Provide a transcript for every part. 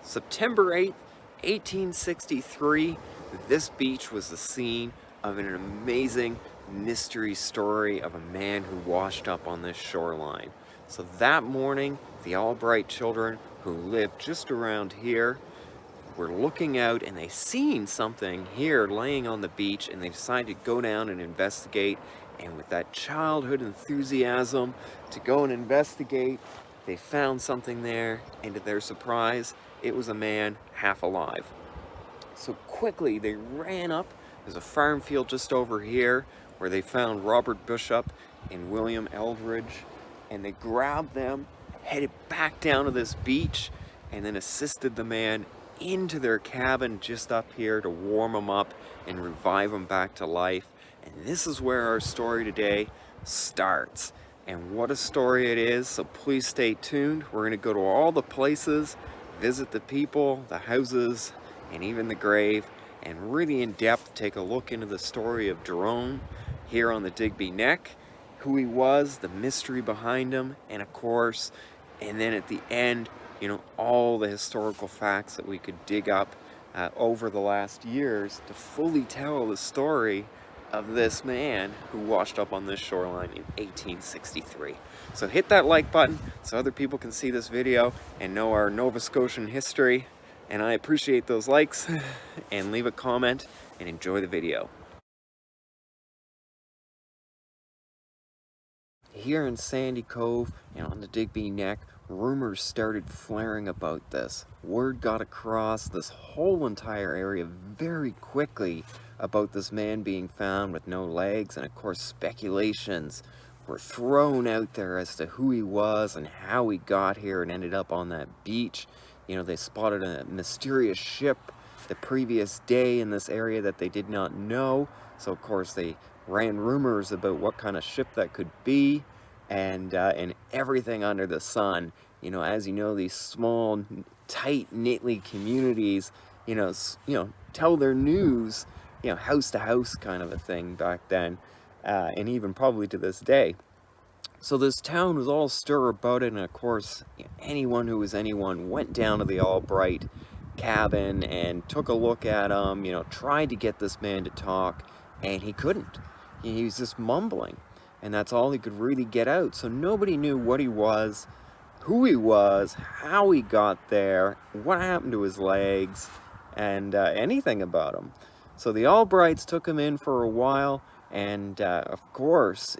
September 8th, 1863, this beach was the scene of an amazing mystery story of a man who washed up on this shoreline. So that morning, the Albright children who lived just around here were looking out and they seen something here laying on the beach, and they decided to go down and investigate. And with that childhood enthusiasm to go and investigate, they found something there, and to their surprise, it was a man half alive. So quickly they ran up. There's a farm field just over here where they found Robert Bishop and William Eldridge, and they grabbed them, headed back down to this beach, and then assisted the man into their cabin just up here to warm him up and revive him back to life. And this is where our story today starts. And what a story it is, so please stay tuned. We're going to go to all the places, visit the people, the houses, and even the grave, and really in depth take a look into the story of Jerome here on the Digby Neck, who he was, the mystery behind him, and of course, and then at the end, all the historical facts that we could dig up over the last years to fully tell the story of this man who washed up on this shoreline in 1863. So hit that like button so other people can see this video and know our Nova Scotian history. And I appreciate those likes, and leave a comment and enjoy the video. Here in Sandy Cove and on the Digby Neck, rumors started flaring about this. Word got across this whole entire area very quickly about this man being found with no legs, and of course speculations were thrown out there as to who he was and how he got here and ended up on that beach. They spotted a mysterious ship the previous day in this area that they did not know, so of course they ran rumors about what kind of ship that could be, and everything under the sun. As you know, these small, tight-knitly communities, tell their news, house to house kind of a thing back then, and even probably to this day. So this town was all stir about it, and of course, anyone who was anyone went down to the Albright cabin and took a look at him, tried to get this man to talk, and he couldn't. He was just mumbling, and that's all he could really get out. So nobody knew what he was, who he was, how he got there, what happened to his legs, and anything about him. So the Albrights took him in for a while, and of course,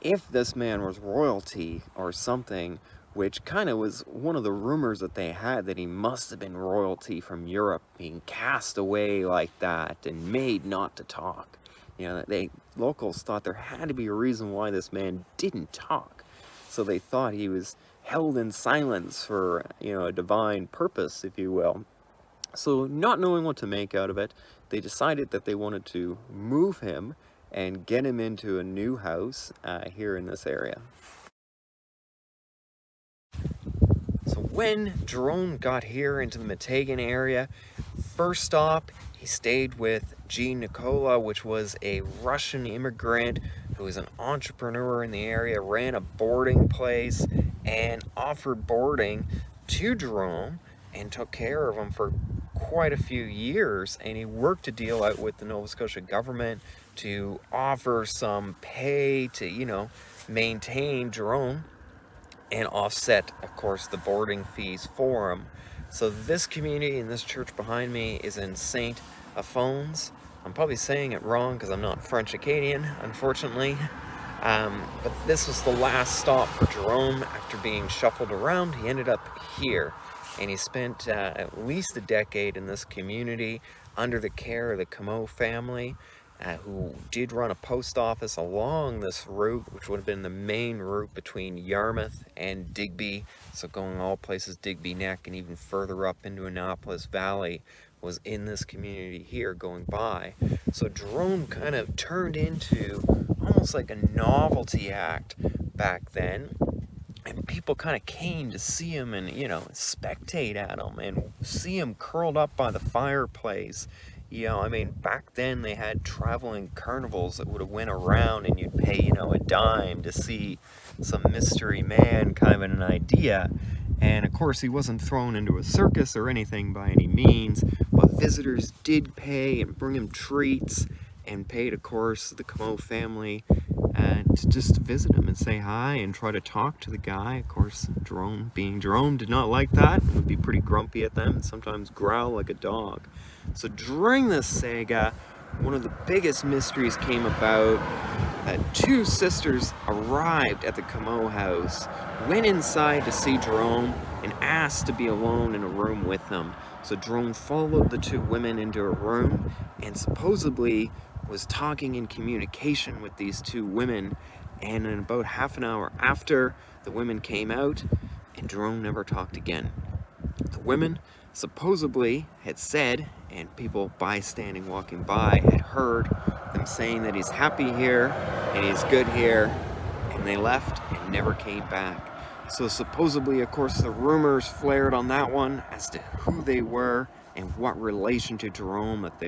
if this man was royalty or something, which kind of was one of the rumors that they had, that he must have been royalty from Europe, being cast away like that and made not to talk. Locals thought there had to be a reason why this man didn't talk. So they thought he was held in silence for, a divine purpose, if you will. So not knowing what to make out of it, they decided that they wanted to move him and get him into a new house here in this area. So when Jerome got here into the Matagan area, first stop, he stayed with Jean Nicola, which was a Russian immigrant who was an entrepreneur in the area, ran a boarding place, and offered boarding to Jerome and took care of him for quite a few years. And he worked a deal out with the Nova Scotia government to offer some pay to, maintain Jerome and offset, of course, the boarding fees for him. So this community and this church behind me is in St. Aphonse. I'm probably saying it wrong because I'm not French-Acadian, unfortunately. But this was the last stop for Jerome. After being shuffled around, he ended up here. And he spent at least a decade in this community under the care of the Comeau family, who did run a post office along this route, which would have been the main route between Yarmouth and Digby. So going all places, Digby Neck, and even further up into Annapolis Valley was in this community here going by. So Jerome kind of turned into almost like a novelty act back then. And people kind of came to see him and, spectate at him and see him curled up by the fireplace. Back then they had traveling carnivals that would have went around, and you'd pay, a dime to see some mystery man, kind of an idea. And of course, he wasn't thrown into a circus or anything by any means, but visitors did pay and bring him treats, and paid, of course, the Comeau family to just visit him and say hi and try to talk to the guy. Of course, Jerome, being Jerome, did not like that and would be pretty grumpy at them and sometimes growl like a dog. So during this saga, one of the biggest mysteries came about. Two sisters arrived at the Comeau house, went inside to see Jerome, and asked to be alone in a room with them. So Jerome followed the two women into a room and supposedly was talking in communication with these two women, and in about half an hour after, the women came out and Jerome never talked again. The women supposedly had said, and people bystanding walking by had heard them saying that he's happy here and he's good here, and they left and never came back. So supposedly, of course, the rumors flared on that one as to who they were and what relation to Jerome that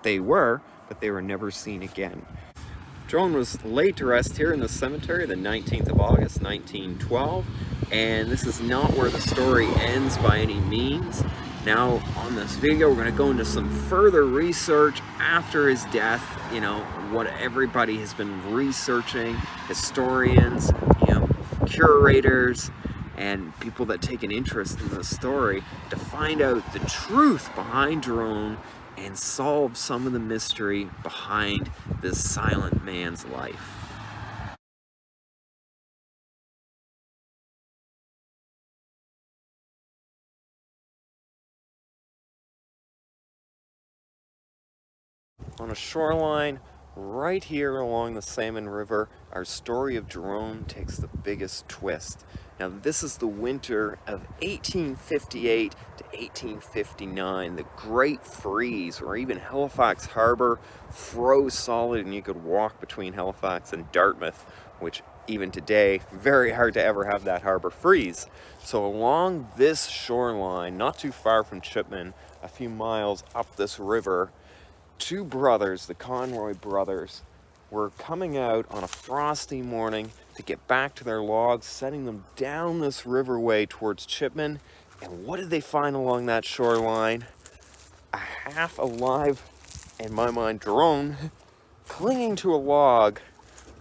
they were, but they were never seen again. Jerome was laid to rest here in the cemetery the 19th of August, 1912, and this is not where the story ends by any means. Now, on this video, we're going to go into some further research after his death, what everybody has been researching, historians, curators, and people that take an interest in the story to find out the truth behind Jerome and solve some of the mystery behind this silent man's life. On a shoreline right here along the Salmon River, our story of Jerome takes the biggest twist. Now, this is the winter of 1858 to 1859, the Great Freeze, where even Halifax Harbor froze solid and you could walk between Halifax and Dartmouth, which even today, very hard to ever have that harbor freeze. So along this shoreline, not too far from Chipman, a few miles up this river, two brothers, the Conroy brothers, were coming out on a frosty morning to get back to their logs, setting them down this riverway towards Chipman. And what did they find along that shoreline? A half alive, in my mind, Jerome, clinging to a log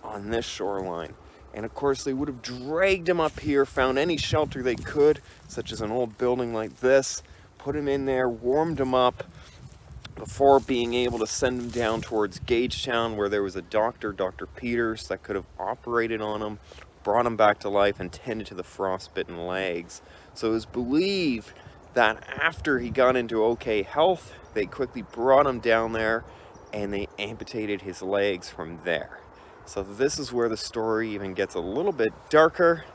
on this shoreline. And of course, they would have dragged him up here, found any shelter they could, such as an old building like this, put him in there, warmed him up, before being able to send him down towards Gagetown, where there was a doctor, Dr. Peters, that could have operated on him, brought him back to life, and tended to the frostbitten legs. So it was believed that after he got into okay health, they quickly brought him down there and they amputated his legs from there. So this is where the story even gets a little bit darker.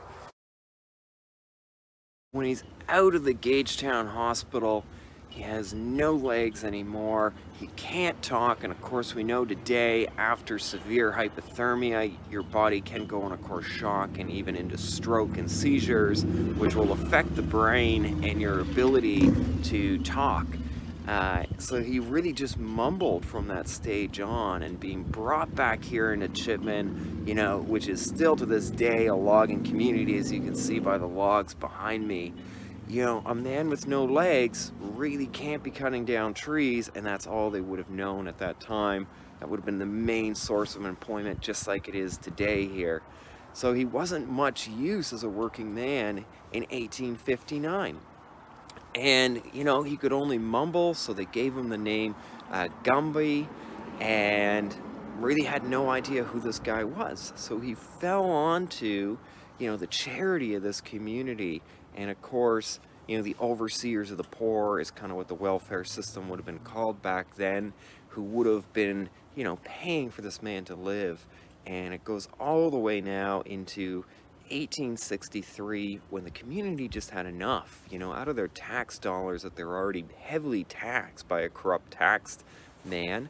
When he's out of the Gagetown hospital, he has no legs anymore, he can't talk, and of course we know today, after severe hypothermia, your body can go on, of course, shock and even into stroke and seizures, which will affect the brain and your ability to talk. So he really just mumbled from that stage on, and being brought back here into Chipman, which is still to this day a logging community, as you can see by the logs behind me. A man with no legs really can't be cutting down trees, and that's all they would have known at that time. That would have been the main source of employment, just like it is today here. So he wasn't much use as a working man in 1859. And, he could only mumble, so they gave him the name Gumby, and really had no idea who this guy was. So he fell onto, the charity of this community. And of course, the overseers of the poor is kind of what the welfare system would have been called back then, who would have been, paying for this man to live. And it goes all the way now into 1863, when the community just had enough, out of their tax dollars that they're already heavily taxed by a corrupt taxed man.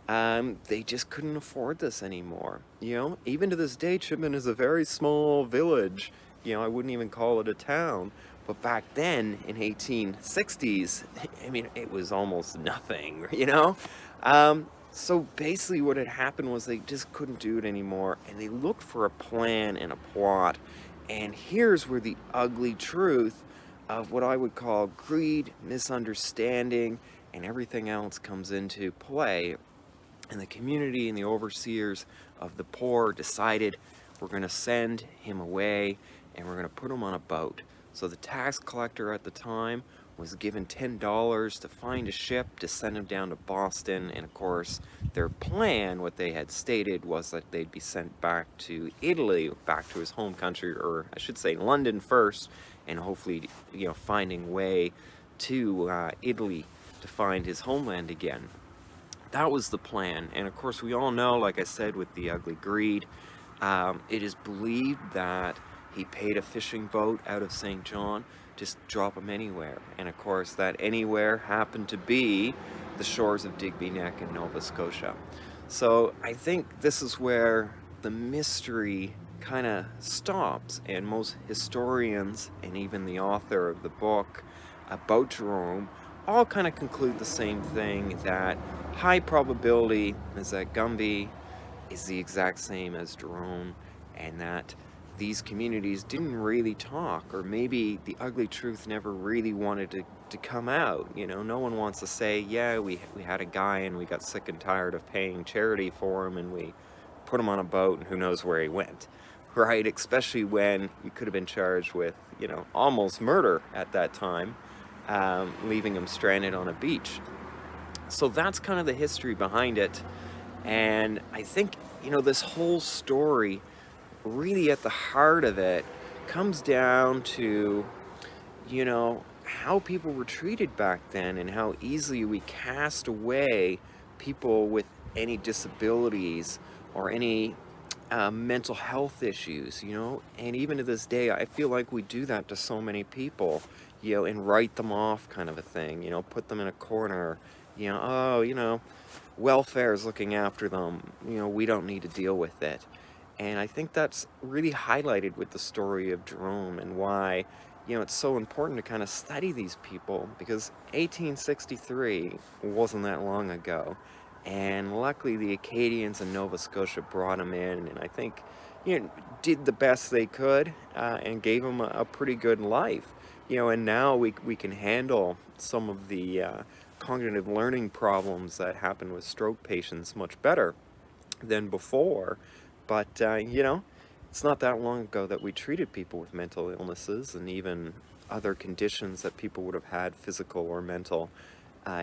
They just couldn't afford this anymore. Even to this day, Chipman is a very small village. I wouldn't even call it a town. But back then, in 1860s, it was almost nothing, So basically what had happened was they just couldn't do it anymore, and they looked for a plan and a plot. And here's where the ugly truth of what I would call greed, misunderstanding, and everything else comes into play. And the community and the overseers of the poor decided we're going to send him away and we're going to put him on a boat. So the tax collector at the time was given $10 to find a ship to send him down to Boston. And of course, their plan, what they had stated, was that they'd be sent back to Italy, back to his home country, or I should say London first, and hopefully, finding way to Italy to find his homeland again. That was the plan. And of course, we all know, like I said, with the ugly greed, it is believed that he paid a fishing boat out of St. John, just drop him anywhere. And of course, that anywhere happened to be the shores of Digby Neck in Nova Scotia. So I think this is where the mystery kind of stops, and most historians and even the author of the book about Jerome all kind of conclude the same thing, that high probability is that Gumby is the exact same as Jerome, and that these communities didn't really talk, or maybe the ugly truth never really wanted to come out. No one wants to say, yeah, we had a guy and we got sick and tired of paying charity for him and we put him on a boat and who knows where he went, right? Especially when you could have been charged with, almost murder at that time, leaving him stranded on a beach. So that's kind of the history behind it. And I think, this whole story, really at the heart of it, comes down to, how people were treated back then and how easily we cast away people with any disabilities or any mental health issues, and even to this day, I feel like we do that to so many people, and write them off, kind of a thing, put them in a corner, oh, welfare is looking after them, we don't need to deal with it. And I think that's really highlighted with the story of Jerome, and why, it's so important to kind of study these people, because 1863 wasn't that long ago. And luckily the Acadians in Nova Scotia brought him in, and I think, did the best they could, and gave him a pretty good life. And now we can handle some of the cognitive learning problems that happen with stroke patients much better than before. But, it's not that long ago that we treated people with mental illnesses and even other conditions that people would have had, physical or mental,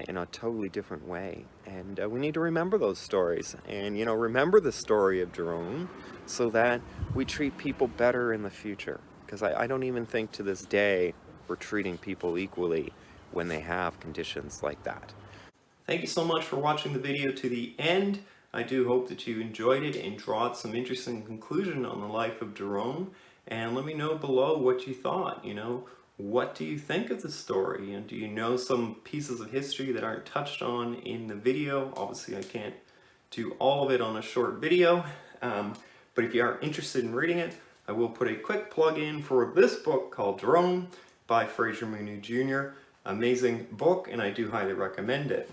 in a totally different way. And we need to remember those stories and, remember the story of Jerome so that we treat people better in the future. Because I don't even think to this day we're treating people equally when they have conditions like that. Thank you so much for watching the video to the end. I do hope that you enjoyed it and draw some interesting conclusion on the life of Jerome. And let me know below what you thought. What do you think of the story? And do you know some pieces of history that aren't touched on in the video? Obviously, I can't do all of it on a short video. But if you are interested in reading it, I will put a quick plug in for this book called Jerome by Fraser Mooney Jr. Amazing book, and I do highly recommend it.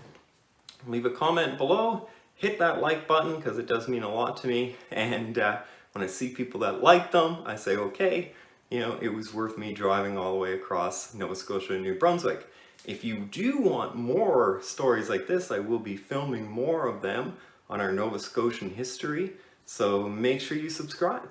Leave a comment below, hit that like button because it does mean a lot to me, and when I see people that like them, I say, okay, it was worth me driving all the way across Nova Scotia and New Brunswick. If you do want more stories like this, I will be filming more of them on our Nova Scotian history, so make sure you subscribe.